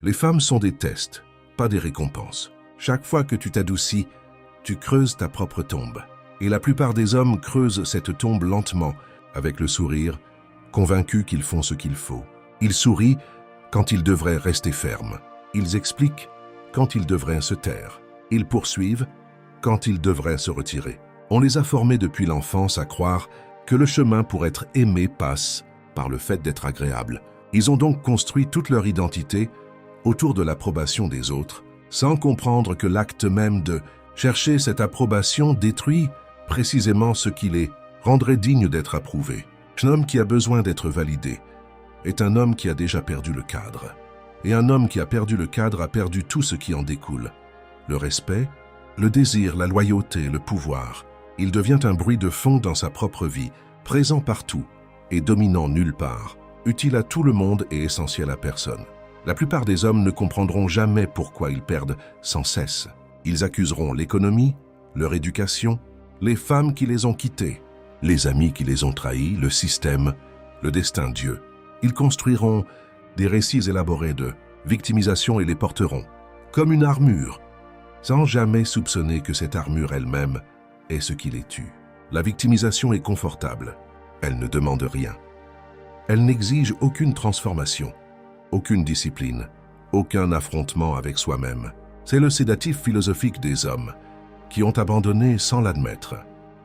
Les femmes sont des tests, pas des récompenses. Chaque fois que tu t'adoucis, tu creuses ta propre tombe. Et la plupart des hommes creusent cette tombe lentement, avec le sourire, convaincus qu'ils font ce qu'il faut. Ils sourient quand ils devraient rester fermes. Ils expliquent quand ils devraient se taire. Ils poursuivent quand ils devraient se retirer. On les a formés depuis l'enfance à croire que le chemin pour être aimé passe par le fait d'être agréable. Ils ont donc construit toute leur identité autour de l'approbation des autres, sans comprendre que l'acte même de chercher cette approbation détruit précisément ce qui les rendrait dignes d'être approuvés. Un homme qui a besoin d'être validé est un homme qui a déjà perdu le cadre. Et un homme qui a perdu le cadre a perdu tout ce qui en découle. Le respect, le désir, la loyauté, le pouvoir. Il devient un bruit de fond dans sa propre vie, présent partout et dominant nulle part, utile à tout le monde et essentiel à personne. La plupart des hommes ne comprendront jamais pourquoi ils perdent sans cesse. Ils accuseront l'économie, leur éducation, les femmes qui les ont quittés, les amis qui les ont trahis, le système, le destin Dieu. Ils construiront des récits élaborés de victimisation et les porteront, comme une armure, sans jamais soupçonner que cette armure elle-même est ce qui les tue. La victimisation est confortable, elle ne demande rien. Elle n'exige aucune transformation, aucune discipline, aucun affrontement avec soi-même. C'est le sédatif philosophique des hommes, qui ont abandonné sans l'admettre.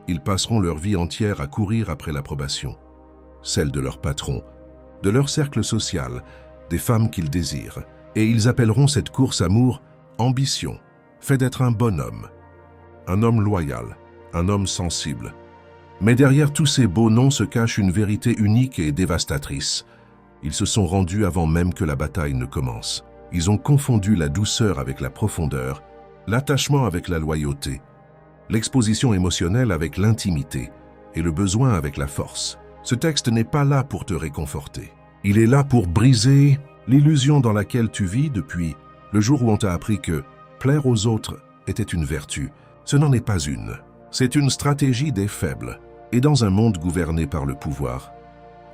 Ils passeront leur vie entière à courir après l'approbation, celle de leur patron, de leur cercle social, des femmes qu'ils désirent, et ils appelleront cette course-amour ambition, fait d'être un bon homme, un homme loyal, un homme sensible. Mais derrière tous ces beaux noms se cache une vérité unique et dévastatrice. Ils se sont rendus avant même que la bataille ne commence. Ils ont confondu la douceur avec la profondeur, l'attachement avec la loyauté, l'exposition émotionnelle avec l'intimité et le besoin avec la force. Ce texte n'est pas là pour te réconforter. Il est là pour briser l'illusion dans laquelle tu vis depuis le jour où on t'a appris que plaire aux autres était une vertu. Ce n'en est pas une. C'est une stratégie des faibles. Et dans un monde gouverné par le pouvoir,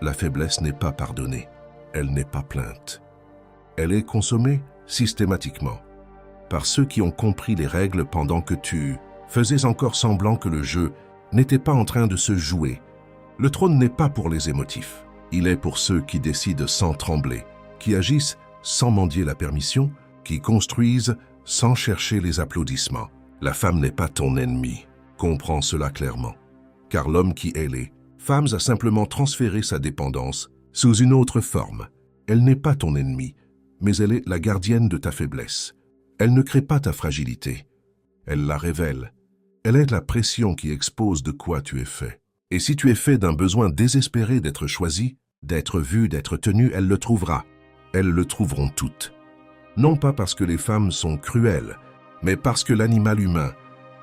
la faiblesse n'est pas pardonnée. Elle n'est pas plainte. Elle est consommée systématiquement par ceux qui ont compris les règles pendant que tu faisais encore semblant que le jeu n'était pas en train de se jouer. Le trône n'est pas pour les émotifs. Il est pour ceux qui décident sans trembler, qui agissent sans mendier la permission, qui construisent sans chercher les applaudissements. La femme n'est pas ton ennemi. Comprends cela clairement. Car l'homme qui elle est, femme a simplement transféré sa dépendance sous une autre forme. Elle n'est pas ton ennemi, mais elle est la gardienne de ta faiblesse. Elle ne crée pas ta fragilité. Elle la révèle. Elle est la pression qui expose de quoi tu es fait. Et si tu es fait d'un besoin désespéré d'être choisi, d'être vu, d'être tenu, elle le trouvera. Elles le trouveront toutes. Non pas parce que les femmes sont cruelles, mais parce que l'animal humain,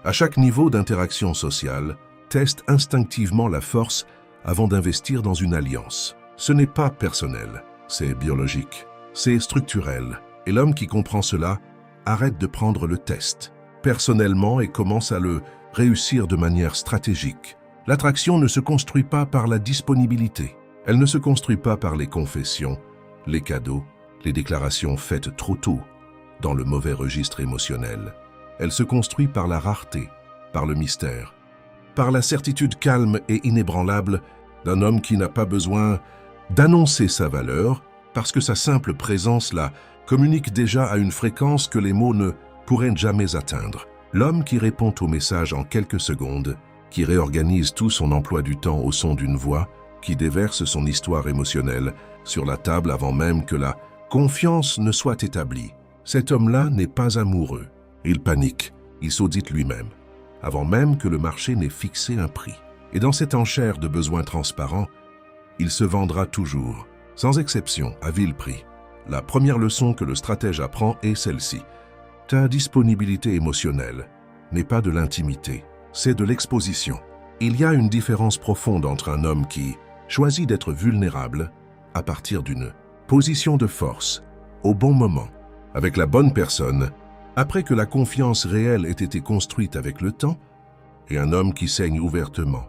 à chaque niveau d'interaction sociale, teste instinctivement la force avant d'investir dans une alliance. Ce n'est pas personnel, c'est biologique, c'est structurel. Et l'homme qui comprend cela arrête de prendre le test personnellement et commence à le réussir de manière stratégique. L'attraction ne se construit pas par la disponibilité. Elle ne se construit pas par les confessions, les cadeaux, les déclarations faites trop tôt, dans le mauvais registre émotionnel. Elle se construit par la rareté, par le mystère, par la certitude calme et inébranlable d'un homme qui n'a pas besoin d'annoncer sa valeur parce que sa simple présence là communique déjà à une fréquence que les mots ne pourraient jamais atteindre. L'homme qui répond au message en quelques secondes, qui réorganise tout son emploi du temps au son d'une voix, qui déverse son histoire émotionnelle sur la table avant même que la confiance ne soit établie. Cet homme-là n'est pas amoureux. Il panique, il s'audite lui-même, avant même que le marché n'ait fixé un prix. Et dans cette enchère de besoins transparents, il se vendra toujours, sans exception, à vil prix. La première leçon que le stratège apprend est celle-ci. Ta disponibilité émotionnelle n'est pas de l'intimité, c'est de l'exposition. Il y a une différence profonde entre un homme qui choisit d'être vulnérable à partir d'une position de force, au bon moment, avec la bonne personne, après que la confiance réelle ait été construite avec le temps, et un homme qui saigne ouvertement.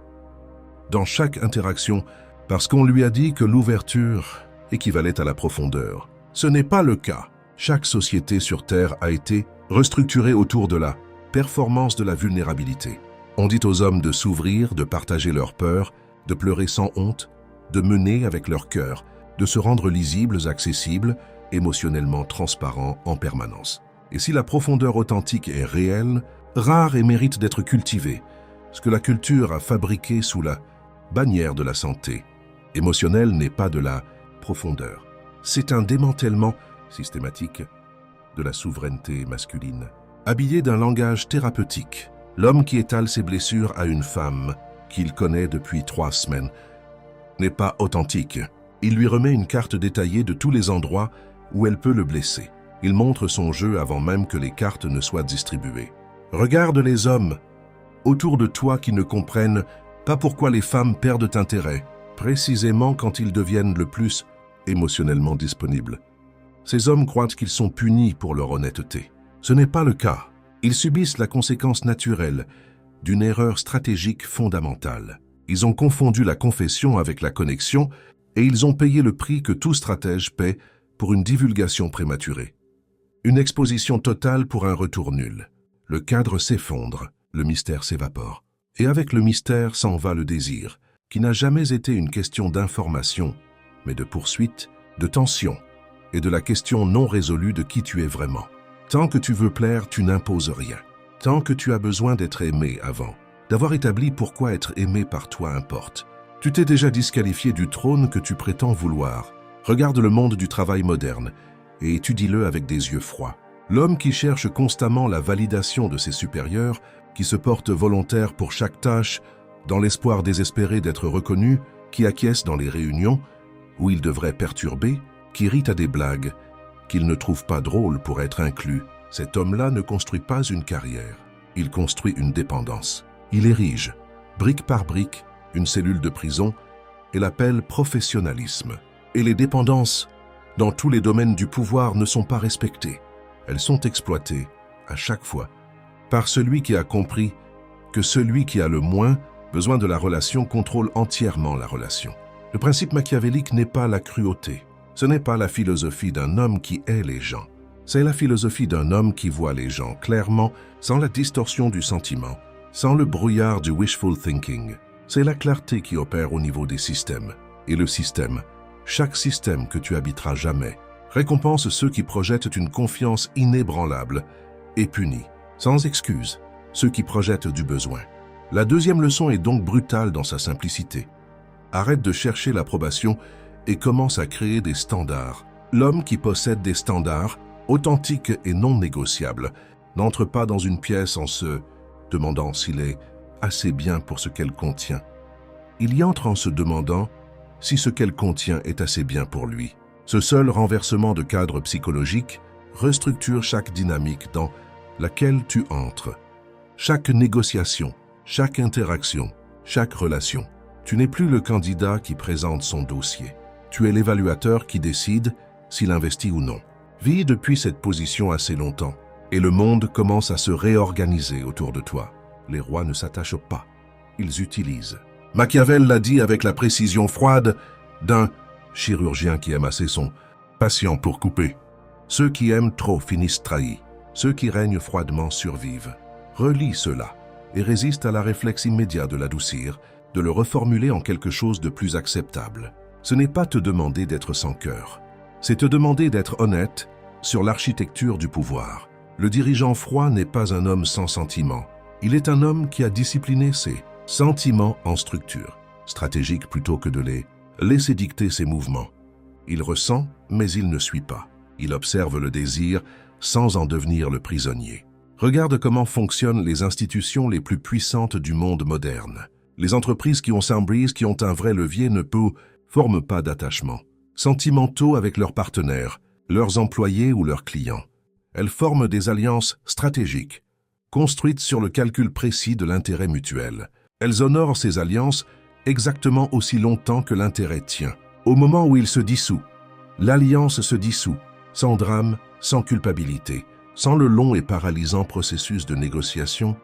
Dans chaque interaction, parce qu'on lui a dit que l'ouverture équivalait à la profondeur. Ce n'est pas le cas. Chaque société sur Terre a été restructurée autour de la performance de la vulnérabilité. On dit aux hommes de s'ouvrir, de partager leurs peurs, de pleurer sans honte, de mener avec leur cœur, de se rendre lisibles, accessibles, émotionnellement transparents en permanence. Et si la profondeur authentique est réelle, rare et mérite d'être cultivée, ce que la culture a fabriqué sous la bannière de la santé émotionnelle n'est pas de la profondeur. C'est un démantèlement systématique de la souveraineté masculine. Habillé d'un langage thérapeutique, l'homme qui étale ses blessures à une femme qu'il connaît depuis 3 semaines n'est pas authentique. Il lui remet une carte détaillée de tous les endroits où elle peut le blesser. Il montre son jeu avant même que les cartes ne soient distribuées. Regarde les hommes autour de toi qui ne comprennent pas pourquoi les femmes perdent intérêt, précisément quand ils deviennent le plus émotionnellement disponibles. Ces hommes croient qu'ils sont punis pour leur honnêteté. Ce n'est pas le cas. Ils subissent la conséquence naturelle d'une erreur stratégique fondamentale. Ils ont confondu la confession avec la connexion et ils ont payé le prix que tout stratège paie pour une divulgation prématurée. Une exposition totale pour un retour nul. Le cadre s'effondre, le mystère s'évapore. Et avec le mystère s'en va le désir, qui n'a jamais été une question d'information, mais de poursuite, de tension, et de la question non résolue de qui tu es vraiment. Tant que tu veux plaire, tu n'imposes rien. Tant que tu as besoin d'être aimé avant, d'avoir établi pourquoi être aimé par toi importe. Tu t'es déjà disqualifié du trône que tu prétends vouloir. Regarde le monde du travail moderne et étudie-le avec des yeux froids. L'homme qui cherche constamment la validation de ses supérieurs, qui se porte volontaire pour chaque tâche, dans l'espoir désespéré d'être reconnu, qui acquiesce dans les réunions, où il devrait perturber, qui rit à des blagues, qu'il ne trouve pas drôles pour être inclus. Cet homme-là ne construit pas une carrière, il construit une dépendance. Il érige, brique par brique, une cellule de prison et l'appelle professionnalisme. Et les dépendances, dans tous les domaines du pouvoir, ne sont pas respectées. Elles sont exploitées, à chaque fois, par celui qui a compris que celui qui a le moins besoin de la relation contrôle entièrement la relation. Le principe machiavélique n'est pas la cruauté. Ce n'est pas la philosophie d'un homme qui hait les gens. C'est la philosophie d'un homme qui voit les gens clairement, sans la distorsion du sentiment, sans le brouillard du wishful thinking. C'est la clarté qui opère au niveau des systèmes. Et le système, chaque système que tu habiteras jamais, récompense ceux qui projettent une confiance inébranlable et punit, sans excuse, ceux qui projettent du besoin. La deuxième leçon est donc brutale dans sa simplicité. Arrête de chercher l'approbation et commence à créer des standards. L'homme qui possède des standards, authentiques et non négociables, n'entre pas dans une pièce en se demandant s'il est assez bien pour ce qu'elle contient. Il y entre en se demandant si ce qu'elle contient est assez bien pour lui. Ce seul renversement de cadre psychologique restructure chaque dynamique dans laquelle tu entres. Chaque négociation, chaque interaction, chaque relation. Tu n'es plus le candidat qui présente son dossier. Tu es l'évaluateur qui décide s'il investit ou non. Vis depuis cette position assez longtemps, et le monde commence à se réorganiser autour de toi. Les rois ne s'attachent pas, ils utilisent. Machiavel l'a dit avec la précision froide d'un chirurgien qui aime assez son patient pour couper. Ceux qui aiment trop finissent trahis. Ceux qui règnent froidement survivent. Relis cela et résiste à la réflexe immédiat de l'adoucir, de le reformuler en quelque chose de plus acceptable. Ce n'est pas te demander d'être sans cœur. C'est te demander d'être honnête sur l'architecture du pouvoir. Le dirigeant froid n'est pas un homme sans sentiments. Il est un homme qui a discipliné ses sentiments en structure, stratégique plutôt que de les laisser dicter ses mouvements. Il ressent, mais il ne suit pas. Il observe le désir sans en devenir le prisonnier. Regarde comment fonctionnent les institutions les plus puissantes du monde moderne. Les entreprises qui ont Soundbreeze, qui ont un vrai levier, ne forment pas d'attachement sentimentaux avec leurs partenaires, leurs employés ou leurs clients. Elles forment des alliances stratégiques, construites sur le calcul précis de l'intérêt mutuel. Elles honorent ces alliances exactement aussi longtemps que l'intérêt tient. Au moment où il se dissout, l'alliance se dissout, sans drame, sans culpabilité, sans le long et paralysant processus de négociation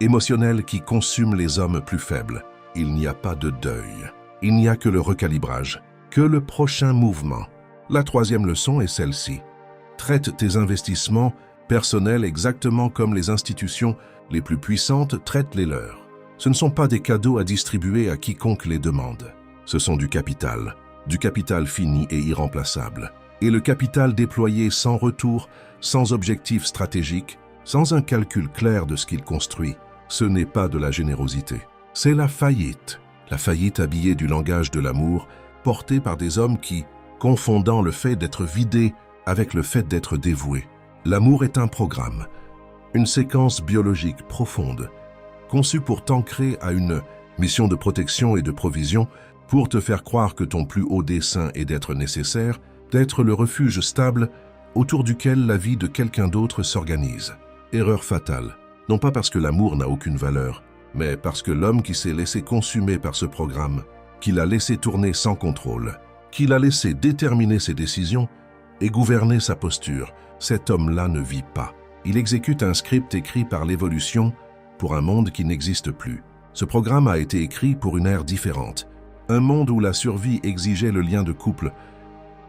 émotionnel qui consume les hommes plus faibles. Il n'y a pas de deuil. Il n'y a que le recalibrage, que le prochain mouvement. La troisième leçon est celle-ci. Traite tes investissements personnels exactement comme les institutions les plus puissantes traitent les leurs. Ce ne sont pas des cadeaux à distribuer à quiconque les demande. Ce sont du capital fini et irremplaçable. Et le capital déployé sans retour, sans objectif stratégique, sans un calcul clair de ce qu'il construit, ce n'est pas de la générosité. C'est la faillite habillée du langage de l'amour, portée par des hommes qui, confondant le fait d'être vidés avec le fait d'être dévoués. L'amour est un programme, une séquence biologique profonde, conçue pour t'ancrer à une mission de protection et de provision, pour te faire croire que ton plus haut dessein est d'être nécessaire, d'être le refuge stable autour duquel la vie de quelqu'un d'autre s'organise. Erreur fatale, non pas parce que l'amour n'a aucune valeur, mais parce que l'homme qui s'est laissé consumer par ce programme, qui l'a laissé tourner sans contrôle, qui l'a laissé déterminer ses décisions et gouverner sa posture, cet homme-là ne vit pas. Il exécute un script écrit par l'évolution pour un monde qui n'existe plus. Ce programme a été écrit pour une ère différente, un monde où la survie exigeait le lien de couple,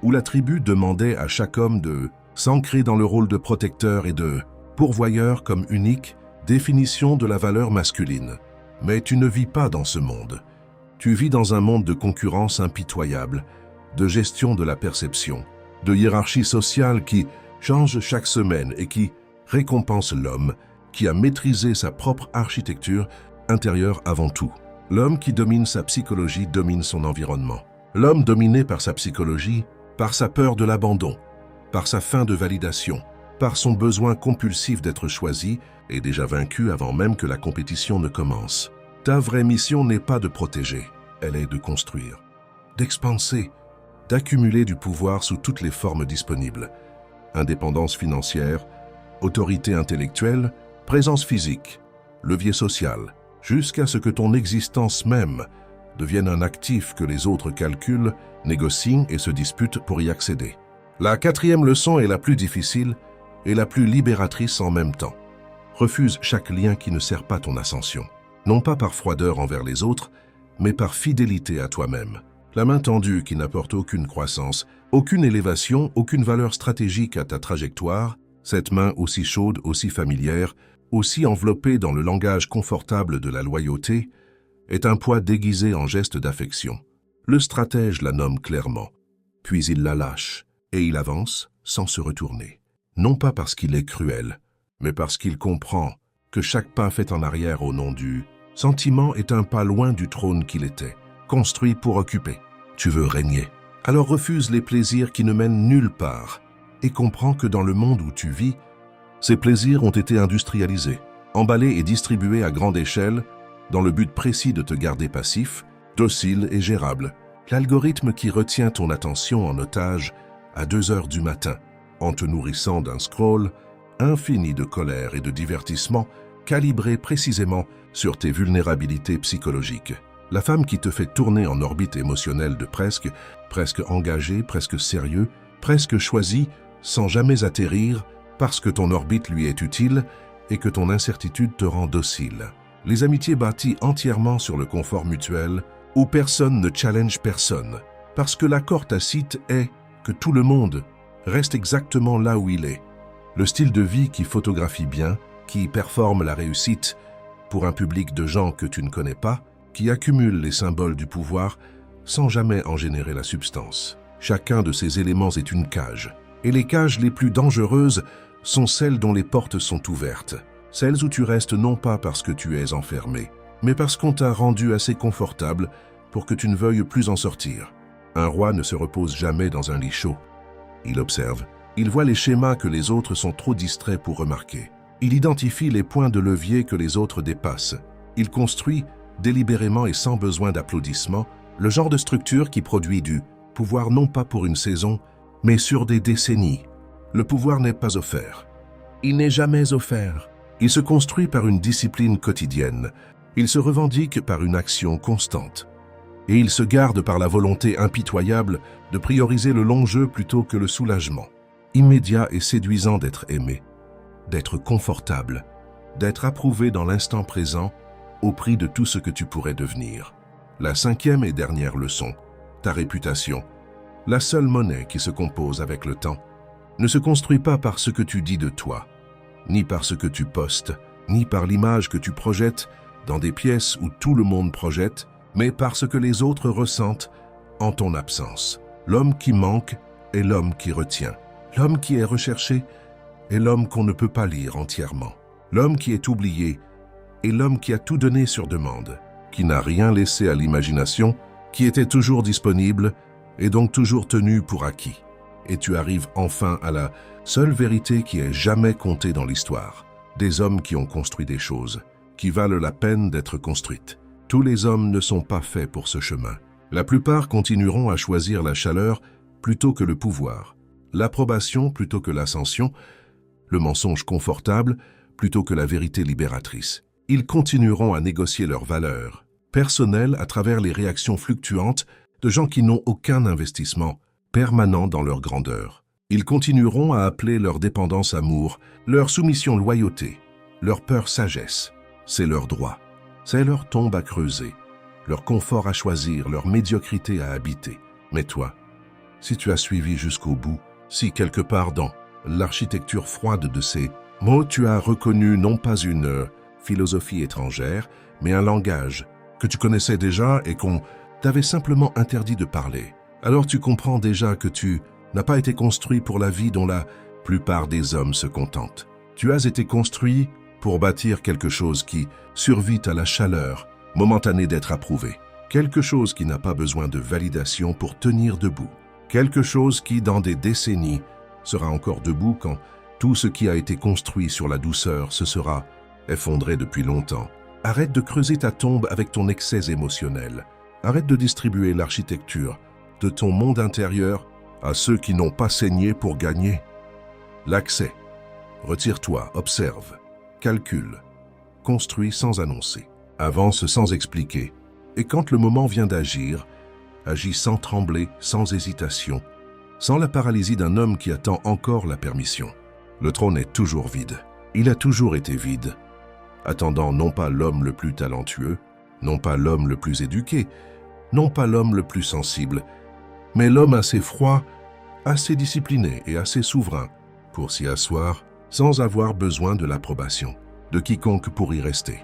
où la tribu demandait à chaque homme de s'ancrer dans le rôle de protecteur et de pourvoyeur comme unique définition de la valeur masculine. Mais tu ne vis pas dans ce monde. Tu vis dans un monde de concurrence impitoyable, de gestion de la perception, de hiérarchie sociale qui change chaque semaine et qui récompense l'homme qui a maîtrisé sa propre architecture intérieure avant tout. L'homme qui domine sa psychologie domine son environnement. L'homme dominé par sa psychologie, par sa peur de l'abandon, par sa faim de validation, par son besoin compulsif d'être choisi, est déjà vaincu avant même que la compétition ne commence. Ta vraie mission n'est pas de protéger, elle est de construire, d'expanser, d'accumuler du pouvoir sous toutes les formes disponibles. Indépendance financière, autorité intellectuelle, présence physique, levier social, jusqu'à ce que ton existence même devienne un actif que les autres calculent, négocient et se disputent pour y accéder. La quatrième leçon est la plus difficile et la plus libératrice en même temps. Refuse chaque lien qui ne sert pas ton ascension, non pas par froideur envers les autres, mais par fidélité à toi-même. La main tendue qui n'apporte aucune croissance, aucune élévation, aucune valeur stratégique à ta trajectoire, cette main aussi chaude, aussi familière, aussi enveloppée dans le langage confortable de la loyauté, est un poids déguisé en geste d'affection. Le stratège la nomme clairement, puis il la lâche, et il avance sans se retourner. Non pas parce qu'il est cruel, mais parce qu'il comprend que chaque pas fait en arrière au nom du sentiment est un pas loin du trône qu'il était, construit pour occuper. Tu veux régner. Alors refuse les plaisirs qui ne mènent nulle part, et comprends que dans le monde où tu vis, ces plaisirs ont été industrialisés, emballés et distribués à grande échelle, dans le but précis de te garder passif, docile et gérable. L'algorithme qui retient ton attention en otage à 2 heures du matin, en te nourrissant d'un scroll infini de colère et de divertissement, calibré précisément sur tes vulnérabilités psychologiques. La femme qui te fait tourner en orbite émotionnelle de presque engagé, presque sérieux, presque choisi, sans jamais atterrir, parce que ton orbite lui est utile et que ton incertitude te rend docile. Les amitiés bâties entièrement sur le confort mutuel, où personne ne challenge personne, parce que l'accord tacite est que tout le monde reste exactement là où il est. Le style de vie qui photographie bien, qui performe la réussite pour un public de gens que tu ne connais pas, qui accumule les symboles du pouvoir sans jamais en générer la substance. Chacun de ces éléments est une cage, et les cages les plus dangereuses sont celles dont les portes sont ouvertes, celles où tu restes non pas parce que tu es enfermé, mais parce qu'on t'a rendu assez confortable pour que tu ne veuilles plus en sortir. Un roi ne se repose jamais dans un lit chaud. Il observe, il voit les schémas que les autres sont trop distraits pour remarquer. Il identifie les points de levier que les autres dépassent. Il construit, délibérément et sans besoin d'applaudissements, le genre de structure qui produit du pouvoir non pas pour une saison, mais sur des décennies. Le pouvoir n'est pas offert. Il n'est jamais offert. Il se construit par une discipline quotidienne. Il se revendique par une action constante. Et il se garde par la volonté impitoyable de prioriser le long jeu plutôt que le soulagement. Immédiat et séduisant d'être aimé, d'être confortable, d'être approuvé dans l'instant présent au prix de tout ce que tu pourrais devenir. La 5e et dernière leçon, ta réputation, la seule monnaie qui se compose avec le temps, ne se construit pas par ce que tu dis de toi, ni par ce que tu postes, ni par l'image que tu projettes dans des pièces où tout le monde projette, mais par ce que les autres ressentent en ton absence. L'homme qui manque est l'homme qui retient. L'homme qui est recherché est l'homme qu'on ne peut pas lire entièrement. L'homme qui est oublié est l'homme qui a tout donné sur demande, qui n'a rien laissé à l'imagination, qui était toujours disponible et donc toujours tenu pour acquis. Et tu arrives enfin à la seule vérité qui ait jamais compté dans l'histoire. Des hommes qui ont construit des choses, qui valent la peine d'être construites. Tous les hommes ne sont pas faits pour ce chemin. La plupart continueront à choisir la chaleur plutôt que le pouvoir, l'approbation plutôt que l'ascension, le mensonge confortable plutôt que la vérité libératrice. Ils continueront à négocier leurs valeurs personnelles à travers les réactions fluctuantes de gens qui n'ont aucun investissement permanent dans leur grandeur. Ils continueront à appeler leur dépendance amour, leur soumission loyauté, leur peur sagesse. C'est leur droit, c'est leur tombe à creuser, leur confort à choisir, leur médiocrité à habiter. Mais toi, si tu as suivi jusqu'au bout, si quelque part dans l'architecture froide de ces mots, tu as reconnu non pas une philosophie étrangère, mais un langage que tu connaissais déjà et qu'on t'avait simplement interdit de parler, alors tu comprends déjà que tu n'as pas été construit pour la vie dont la plupart des hommes se contentent. Tu as été construit pour bâtir quelque chose qui survit à la chaleur momentanée d'être approuvé, quelque chose qui n'a pas besoin de validation pour tenir debout, quelque chose qui, dans des décennies, sera encore debout quand tout ce qui a été construit sur la douceur se sera effondré depuis longtemps. Arrête de creuser ta tombe avec ton excès émotionnel. Arrête de distribuer l'architecture de ton monde intérieur à ceux qui n'ont pas saigné pour gagner. L'accès. Retire-toi, observe, calcule, construis sans annoncer, avance sans expliquer. Et quand le moment vient d'agir, agis sans trembler, sans hésitation, sans la paralysie d'un homme qui attend encore la permission. Le trône est toujours vide. Il a toujours été vide, attendant non pas l'homme le plus talentueux, non pas l'homme le plus éduqué, non pas l'homme le plus sensible, mais l'homme assez froid, assez discipliné et assez souverain pour s'y asseoir sans avoir besoin de l'approbation de quiconque pour y rester.